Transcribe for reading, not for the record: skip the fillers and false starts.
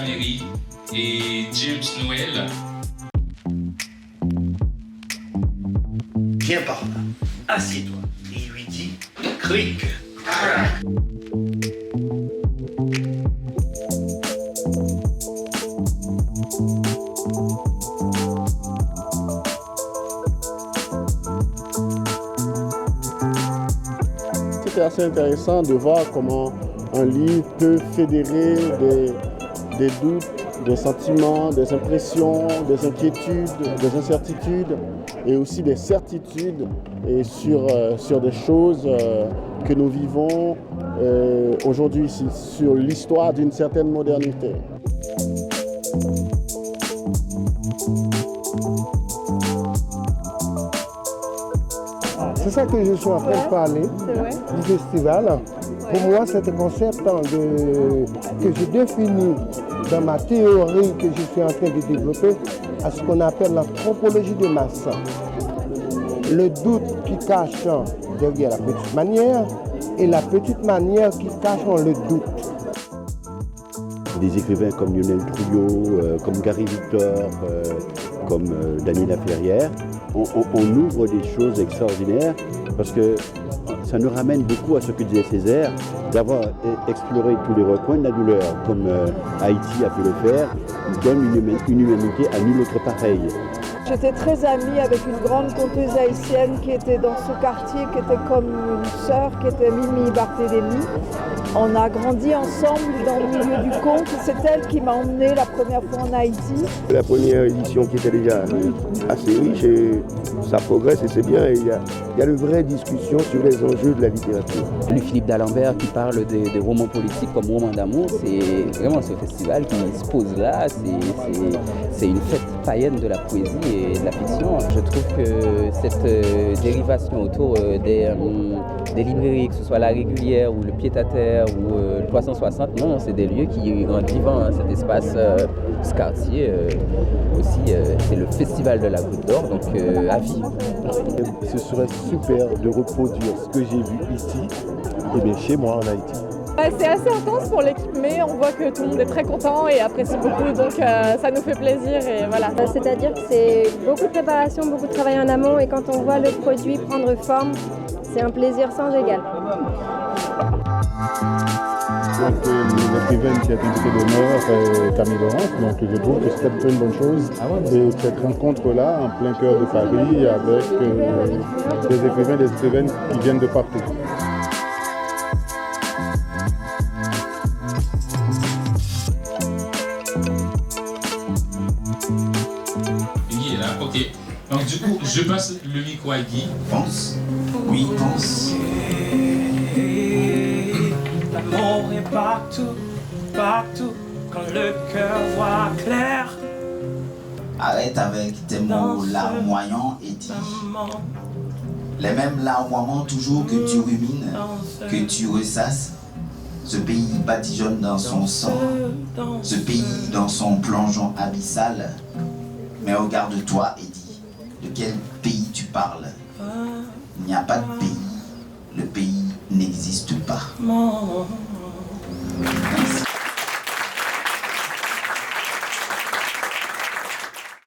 Mary et James Noël. Viens par là, assieds-toi. Et il lui dit Crick. C'était assez intéressant de voir comment un livre peut fédérer des doutes, des sentiments, des impressions, des inquiétudes, des incertitudes et aussi des certitudes et sur des choses que nous vivons aujourd'hui ici, sur l'histoire d'une certaine modernité. C'est ça que je suis en train de parler du festival. Pour moi, c'est un concept que je définis dans ma théorie que je suis en train de développer à ce qu'on appelle l'anthropologie de masse. Le doute qui cache derrière la petite manière et la petite manière qui cache le doute. Des écrivains comme Lionel Trouillot, comme Gary Victor, comme Daniela Ferrière, on ouvre des choses extraordinaires parce que ça nous ramène beaucoup à ce que disait Césaire, d'avoir exploré tous les recoins de la douleur, comme Haïti a pu le faire, donne une humanité à nul autre pareil. J'étais très amie avec une grande conteuse haïtienne qui était dans ce quartier, qui était comme une sœur, qui était Mimi Barthélémy. On a grandi ensemble dans le milieu du conte. C'est elle qui m'a emmenée la première fois en Haïti. La première édition qui était déjà assez riche et ça progresse et c'est bien. Il y a de vraies discussions sur les enjeux de la littérature. Louis-Philippe d'Alembert qui parle des romans politiques comme romans d'amour, c'est vraiment ce festival qui se pose là. C'est une fête païenne de la poésie et de la fiction. Je trouve que cette dérivation autour des librairies, que ce soit la Régulière ou le Pied-à-Terre ou le 360, non, c'est des lieux qui rendent vivant cet espace, ce quartier. Aussi, c'est le festival de la Goutte d'Or, donc à vie. Ce serait super de reproduire ce que j'ai vu ici, et bien chez moi en Haïti. C'est assez intense pour l'exprimer, on voit que tout le monde est très content et apprécie beaucoup, donc ça nous fait plaisir et voilà. C'est-à-dire que c'est beaucoup de préparation, beaucoup de travail en amont et quand on voit le produit prendre forme, c'est un plaisir sans égal. Donc l'écrivaine qui a été invitée d'honneur est Camille Laurence, donc je trouve que c'est plutôt une bonne chose. Et cette rencontre-là, en plein cœur de Paris, avec des écrivains, des écrivaines qui viennent de partout. Guy est là, ok. Donc du coup, je passe le micro à Guy. Pense. Oui, pense. L'amour est partout, partout, quand le cœur voit clair. Arrête avec tes mots larmoyants et dis les mêmes larmoiements toujours que tu rumines, que tu ressasses. Ce pays badigeonne dans son sang, ce pays dans son plongeon abyssal. Mais regarde-toi et dis, de quel pays tu parles? Il n'y a pas de pays, le pays n'existe pas.